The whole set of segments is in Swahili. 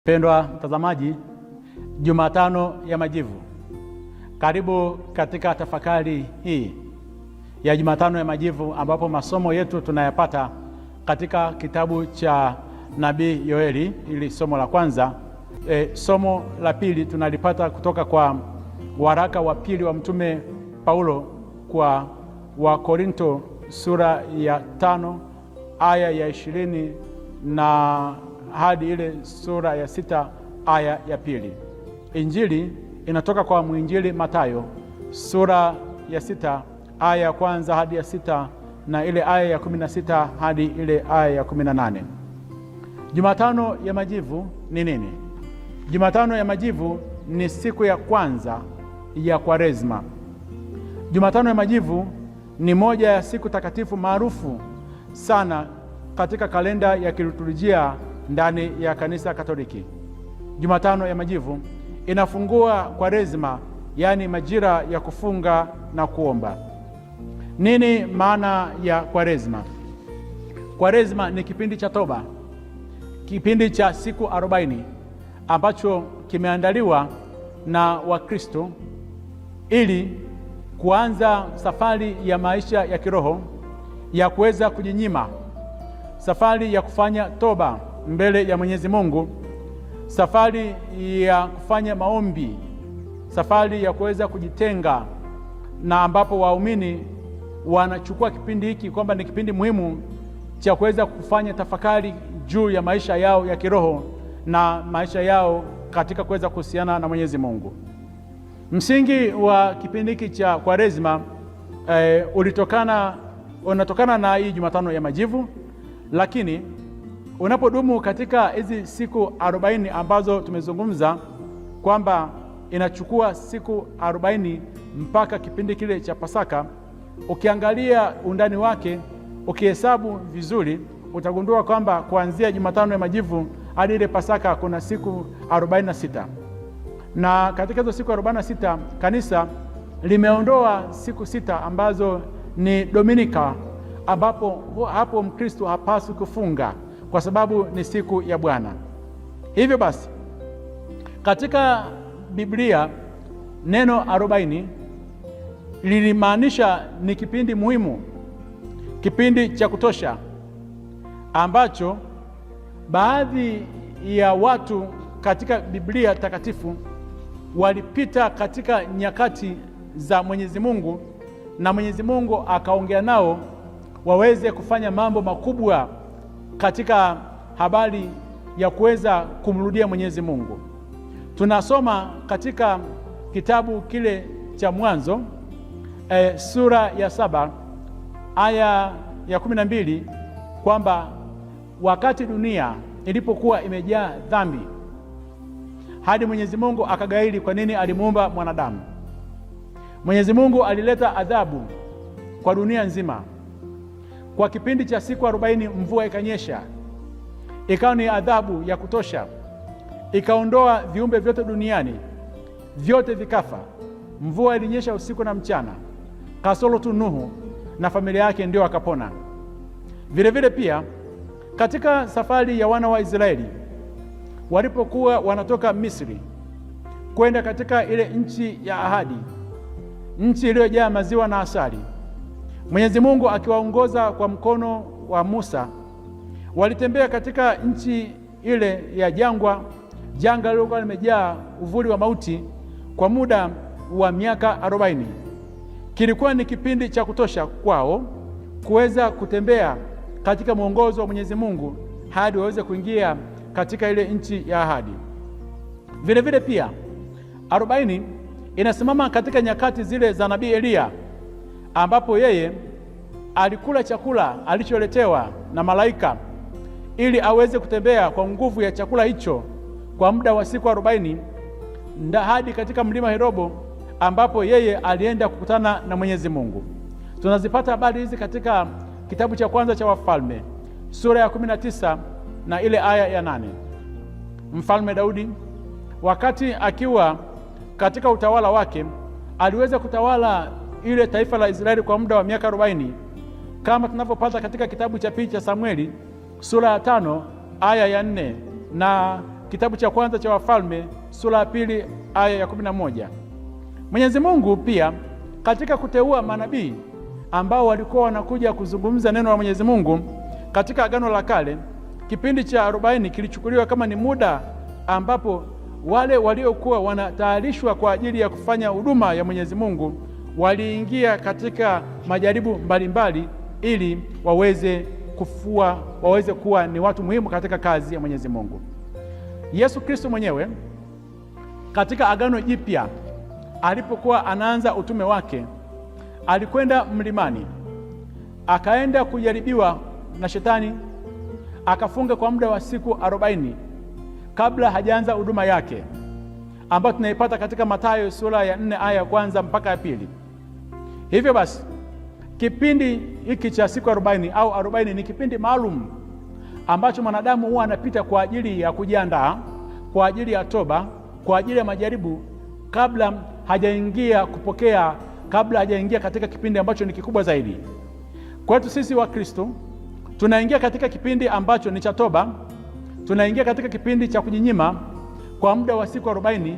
Pendwa mtazamaji, Jumatano ya Majivu. Karibu katika tafakari hii ya Jumatano ya Majivu, ambapo masomo yetu tunayapata katika kitabu cha Nabii Yoeli, ili somo la kwanza. Somo la pili tunalipata kutoka kwa waraka wa pili wa Mtume Paulo kwa Wakorinto sura ya 5 aya ya 20 na hadi ile sura ya 6 aya ya pili. Injili inatoka kwa mwinjili Mathayo sura ya 6 aya ya kwanza hadi ya 6 na ile aya ya 16 hadi ile aya ya 18. Jumatano ya Majivu ni nini? Jumatano ya Majivu ni siku ya kwanza ya Kwaresma. Jumatano ya Majivu ni moja ya siku takatifu maarufu sana katika kalenda ya kiliturujia ndani ya Kanisa Katoliki. Jumatano ya Majivu inafungua Kwaresma, yaani majira ya kufunga na kuomba. Nini maana ya Kwaresma? Kwaresma ni kipindi cha toba, kipindi cha siku 40 ambacho kimeandaliwa na Wakristo ili kuanza safari ya maisha ya kiroho ya kuweza kujinyima, safari ya kufanya toba mbele ya Mwenyezi Mungu, safari ya kufanya maombi, safari ya kuweza kujitenga, na ambapo waumini wanachukua kipindi hiki kwamba ni kipindi muhimu cha kuweza kufanya tafakari juu ya maisha yao ya kiroho na maisha yao katika kuweza kuhusiana na Mwenyezi Mungu. Msingi wa kipindi hiki cha Kwaresma unatokana na hii Jumatano ya Majivu, lakini unapodumu katika hizi siku 40 ambazo tumezungumza kwamba inachukua siku 40 mpaka kipindi kile cha Pasaka, ukiangalia undani wake, ukihesabu vizuri, utagundua kwamba kuanzia Jumatano ya Majivu hadi ile Pasaka kuna siku 46. Na katika hizo siku 46 kanisa limeondoa siku 6 ambazo ni Dominika, ambapo hapo Mkristo hapaswi kufunga kwa sababu ni siku ya Bwana. Hivyo basi, katika Biblia neno 40 lilimaanisha ni kipindi muhimu, kipindi cha kutosha ambacho baadhi ya watu katika Biblia takatifu walipita katika nyakati za Mwenyezi Mungu, na Mwenyezi Mungu akaongea nao waweze kufanya mambo makubwa katika habari ya kuweza kumrudia Mwenyezi Mungu. Tunasoma katika kitabu kile cha Mwanzo sura ya 7 aya ya 12 kwamba wakati dunia ilipokuwa imejaa dhambi, hadi Mwenyezi Mungu akagairi kwa nini alimuumba mwanadamu. Mwenyezi Mungu alileta adhabu kwa dunia nzima. Kwa kipindi cha siku 40 mvua ikanyesha, ikawa ni adhabu ya kutosha, ikaondoa viumbe vyote duniani, vyote vikafa. Mvua ilinyesha usiku na mchana, kasoro tu Nuhu na familia yake ndio akapona. Vile vile pia katika safari ya wana wa Israeli walipokuwa wanatoka Misri kwenda katika ile nchi ya ahadi, nchi iliyojaa maziwa na asali, Mwenyezi Mungu akiwaongoza kwa mkono wa Musa, walitembea katika nchi ile ya jangwa, janga lililokuwa limejaa uvuli wa mauti kwa muda wa miaka 40. Kilikuwa ni kipindi cha kutosha kwao kuweza kutembea katika mwongozo wa Mwenyezi Mungu hadi waweze kuingia katika ile nchi ya ahadi. Vile vile pia 40 inasimama katika nyakati zile za Nabii Eliya, ambapo yeye alikula chakula alicholetewa na malaika ili aweze kutembea kwa nguvu ya chakula hicho kwa muda wa siku 40 hadi katika mlima Herobo, ambapo yeye alienda kukutana na Mwenyezi Mungu. Tunazipata habari hizi katika kitabu cha kwanza cha Wafalme sura ya 19 na ile aya ya 8. Mfalme Daudi wakati akiwa katika utawala wake aliweza kutawala ile taifa la Israeli kwa muda wa miaka 40, kama tunavyopata katika kitabu cha pili cha Samueli sura ya 5 aya ya 4 na kitabu cha kwanza cha Wafalme sura ya 2 aya ya 11. Mwenyezi Mungu pia katika kuteua manabii ambao walikuwa wanakuja kuzungumza neno la Mwenyezi Mungu katika Agano la Kale, kipindi cha 40 kilichukuliwa kama ni muda ambapo wale waliokuwa wanatayarishwa kwa ajili ya kufanya huduma ya Mwenyezi Mungu waliingia katika majaribu mbalimbali ili waweze kuwa ni watu muhimu katika kazi ya Mwenyezi Mungu. Yesu Kristo mwenyewe katika Agano Jipya alipokuwa anaanza utume wake, alikwenda mlimani, akaenda kujaribiwa na Shetani, akafunga kwa muda wa siku 40 kabla hajaanza huduma yake, ambayo tunaipata katika Mathayo sura ya 4 aya ya kwanza mpaka ya 2. Hivyo basi kipindi hiki cha siku 40 au 40 ni kipindi maalum ambacho mwanadamu huwa anapita kwa ajili ya kujiandaa, kwa ajili ya toba, kwa ajili ya majaribu, kabla hajaingia katika kipindi ambacho ni kikubwa zaidi. Kwetu sisi wa Kristo, tunaingia katika kipindi ambacho ni cha toba, tunaingia katika kipindi cha kujinyima kwa muda wa siku 40,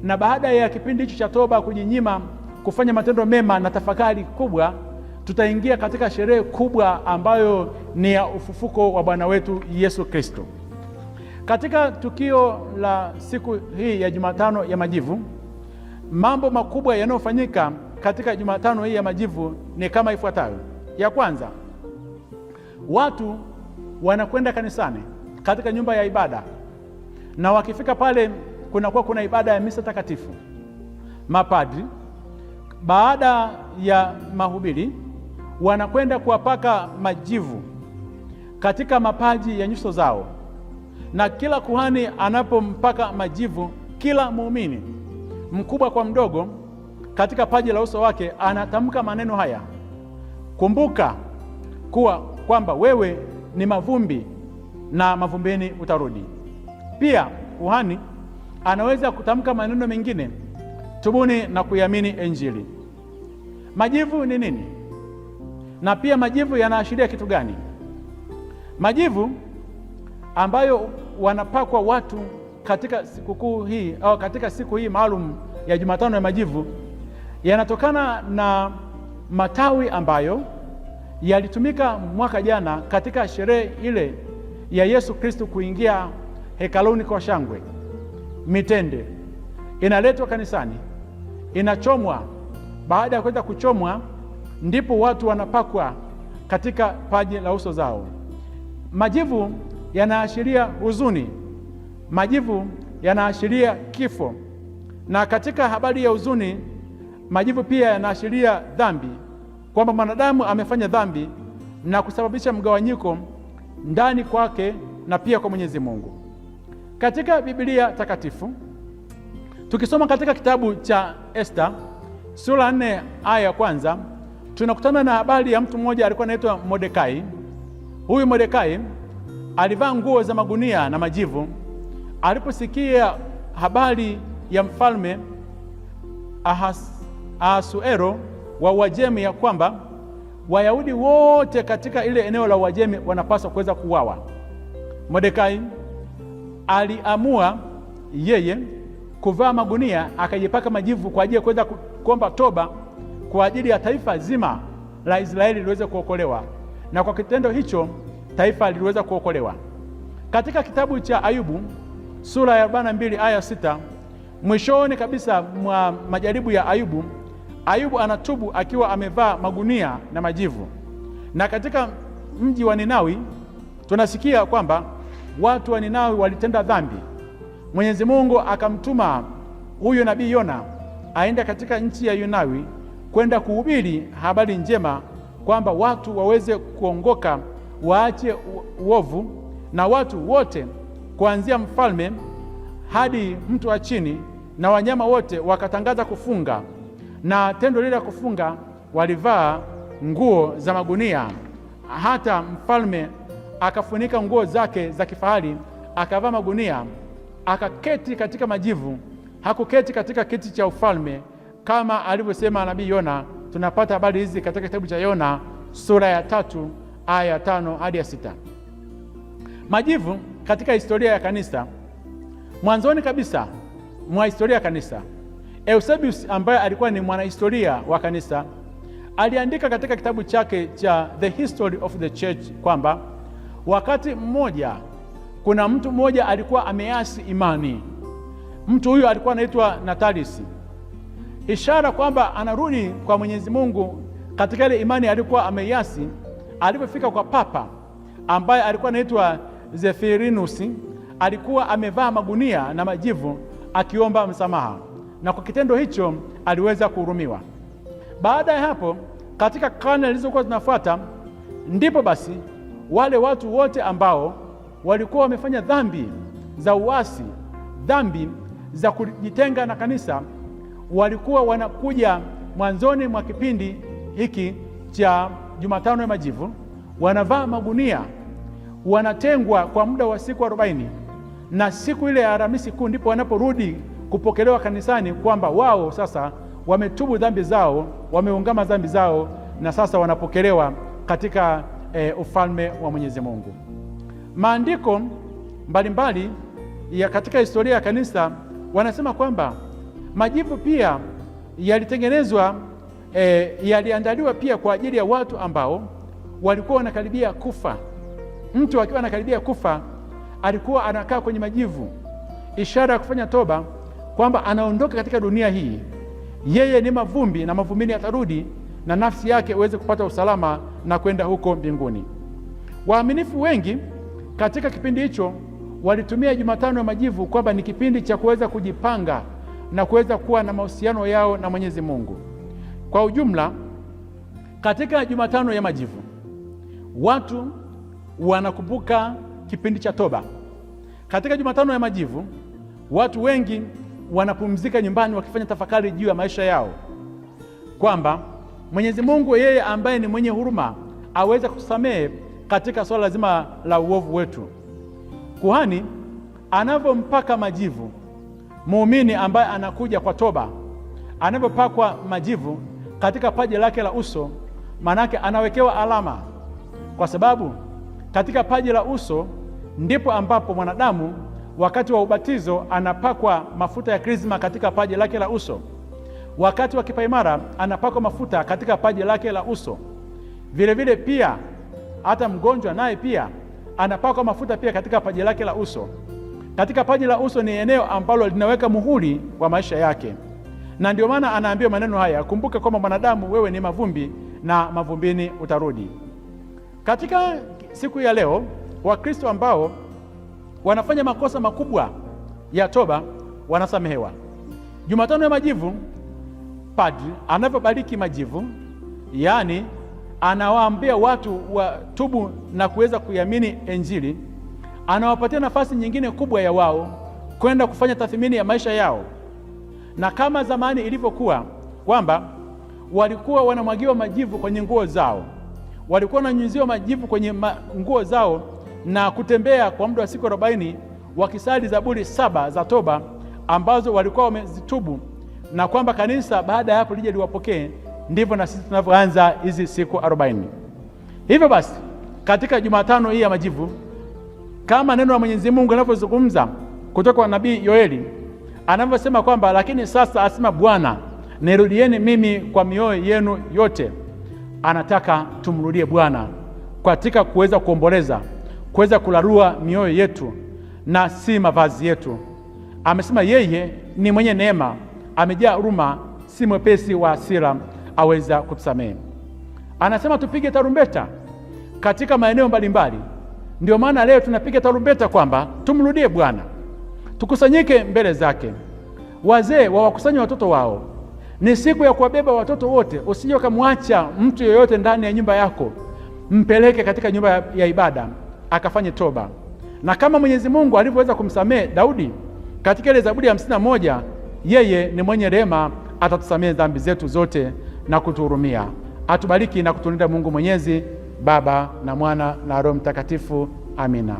na baada ya kipindi hicho cha toba, kujinyima, kufanya matendo mema na tafakari kubwa, tutaingia katika sherehe kubwa ambayo ni ya ufufuko wa Bwana wetu Yesu Kristo. Katika tukio la siku hii ya Jumatano ya Majivu, mambo makubwa yanayofanyika katika Jumatano hii ya Majivu ni kama ifuatavyo. Ya kwanza, watu wanakwenda kanisani katika nyumba ya ibada, na wakifika pale kuna ibada ya misa takatifu. Mapadri baada ya mahubiri wanakwenda kuwapaka majivu katika mapaji ya nyuso zao, na kila kuhani anapompaka majivu kila muumini, mkubwa kwa mdogo, katika paji la uso wake anatamka maneno haya: kumbuka kwamba wewe ni mavumbi na mavumbini utarudi. Pia kuhani anaweza kutamka maneno mengine: tubuni na kuiamini Injili. Majivu ni nini? Na pia majivu yanaashiria kitu gani? Majivu ambayo wanapakwa watu katika sikukuu hii au katika siku hii maalum ya Jumatano ya Majivu yanatokana na matawi ambayo yalitumika mwaka jana katika sherehe ile ya Yesu Kristo kuingia hekaluni kwa shangwe. Mitende inaletwa kanisani, inachomwa. Baada ya kwenda kuchomwa, ndipo watu wanapakwa katika paji la uso zao. Majivu yanaashiria huzuni, majivu yanaashiria kifo, na katika habari ya huzuni, majivu pia yanaashiria dhambi, kwamba mwanadamu amefanya dhambi na kusababisha mgawanyiko ndani kwake na pia kwa Mwenyezi Mungu. Katika Biblia takatifu, tukisoma katika kitabu cha Esta sura 4 aya ya kwanza, tunakutana na habari ya mtu mmoja alikuwa anaitwa Mordekai. Huyu Mordekai alivaa nguo za magunia na majivu aliposikia habari ya mfalme Ahasuero wa Uajemi ya kwamba Wayahudi wote katika ile eneo la Uajemi wanapaswa kuweza kuuawa. Mordekai aliamua yeye kuvaa magunia, akajipaka majivu kwa ajili ya kuweza kuomba toba kwa ajili ya taifa zima la Israeli liweze kuokolewa, na kwa kitendo hicho taifa liliweza kuokolewa. Katika kitabu cha Ayubu sura ya 42 aya 6, mwishoni kabisa mwa majaribu ya Ayubu, Ayubu anatubu akiwa amevaa magunia na majivu. Na katika mji wa Ninawi tunasikia kwamba watu wa Ninawi walitenda dhambi. Mwenyezi Mungu akamtuma huyu nabii Yona aende katika nchi ya Ninawi kwenda kuhubiri habari njema kwamba watu waweze kuongoka, waache uovu, na watu wote kuanzia mfalme hadi mtu wa chini na wanyama wote wakatangaza kufunga. Na tendo lile la kufunga walivaa nguo za magunia. Hata mfalme akafunika nguo zake za kifahari, akavaa magunia, akaketi katika majivu. Hakuketi katika kiti cha ufalme kama alivyosema nabii Yona. Tunapata habari hizi katika kitabu cha Yona sura ya 3 aya ya 5 hadi ya 6. Majivu katika historia ya kanisa Mwanzoni kabisa mwa historia ya kanisa, Eusebius ambaye alikuwa ni mwanahistoria wa kanisa aliandika katika kitabu chake cha The History of the Church kwamba wakati mmoja kuna mtu mmoja alikuwa ameasi imani. Mtu huyo alikuwa anaitwa Natalis, ishara kwamba anarudi kwa Mwenyezi Mungu katika ile imani alikuwa ameiasi. Alipofika kwa papa ambaye alikuwa anaitwa Zephyrinus, alikuwa amevaa magunia na majivu akiomba msamaha, na kwa kitendo hicho aliweza kuhurumiwa. Baada ya hapo, katika karne zilizokuwa zinafuata, ndipo basi wale watu wote ambao walikuwa wamefanya dhambi za uasi, dhambi za kujitenga na kanisa, walikuwa wanakuja mwanzoni mwa kipindi hiki cha Jumatano ya Majivu, wanavaa magunia, wanatengwa kwa muda wa siku 40, na siku ile ya Alhamisi Kuu ndipo wanaporudi kupokelewa kanisani kwamba wao sasa wametubu dhambi zao, wameungama dhambi zao, na sasa wanapokelewa katika ufalme wa Mwenyezi Mungu. Maandiko mbalimbali ya katika historia ya kanisa wanasema kwamba majivu pia yalitengenezwa, yaliandaliwa pia kwa ajili ya watu ambao walikuwa wanakaribia kufa. Mtu akiwa anakaribia kufa alikuwa anakaa kwenye majivu, ishara ya kufanya toba kwamba anaondoka katika dunia hii, yeye ni mavumbi na mavumbini atarudi, na nafsi yake iweze kupata usalama na kwenda huko mbinguni. Waaminifu wengi katika kipindi hicho walitumia Jumatano ya Majivu kwamba ni kipindi cha kuweza kujipanga na kuweza kuwa na mahusiano yao na Mwenyezi Mungu. Kwa ujumla, katika Jumatano ya Majivu watu wanakumbuka kipindi cha toba. Katika Jumatano ya Majivu watu wengi wanapumzika nyumbani wakifanya tafakari juu ya maisha yao, kwamba Mwenyezi Mungu yeye ambaye ni mwenye huruma aweze kusamehe katika swala zima la uovu wetu. Kuhani anavyompaka majivu muumini ambaye anakuja kwa toba, anavyopakwa majivu katika paji lake la uso, manake anawekewa alama, kwa sababu katika paji la uso ndipo ambapo mwanadamu wakati wa ubatizo anapakwa mafuta ya krisma katika paji lake la uso. Wakati wa kipaimara anapakwa mafuta katika paji lake la uso. Vile vile pia hata mgonjwa naye pia anapakwa mafuta pia katika paji lake la uso. Katika paji la uso ni eneo ambalo linaweka muhuri wa maisha yake, na ndio maana anaambiwa maneno haya, kumbuka kwamba mwanadamu wewe ni mavumbi na mavumbini utarudi. Katika siku ya leo, Wakristo ambao wanafanya makosa makubwa ya toba wanasamehewa. Jumatano ya Majivu, padri anavyobariki majivu, yaani anawaambia watu watubu na kuweza kuiamini Injili, anawapatia nafasi nyingine kubwa ya wao kwenda kufanya tathmini ya maisha yao. Na kama zamani ilivyokuwa kwamba walikuwa wanamwagiwa majivu kwenye nguo zao, walikuwa wananyunyiziwa majivu kwenye nguo zao na kutembea kwa muda wa siku 40 wakisali Zaburi 7 za toba ambazo walikuwa wamezitubu, na kwamba kanisa baada ya hapo lije liwapokee. Ndivyo na sisi tunavyoanza hizi siku 40. Hivyo basi, katika Jumatano hii ya Majivu, kama neno la Mwenyezi Mungu linavyozungumza kutoka kwa nabii Yoeli, anavyosema kwamba lakini sasa asema Bwana, nirudieni mimi kwa mioyo yenu yote. Anataka tumrudie Bwana katika kuweza kuomboleza, kuweza kularua mioyo yetu na si mavazi yetu. Amesema yeye ni mwenye neema, amejaa huruma, si mwepesi wa hasira, aweza kutusamehe. Anasema tupige tarumbeta katika maeneo mbalimbali. Ndio maana leo tunapiga tarumbeta kwamba tumrudie Bwana, tukusanyike mbele zake. Wazee wawakusanye watoto wao. Ni siku ya kuwabeba watoto wote. Usije ukamwacha mtu yeyote ndani ya nyumba yako, mpeleke katika nyumba ya ibada akafanye toba. Na kama Mwenyezi Mungu alivyoweza kumsamehe Daudi katika ile Zaburi ya 51, yeye ni mwenye rehema, atatusamehe dhambi zetu zote na kutuhurumia. Atubariki na kutulinda Mungu Mwenyezi, Baba na Mwana na Roho Mtakatifu. Amina.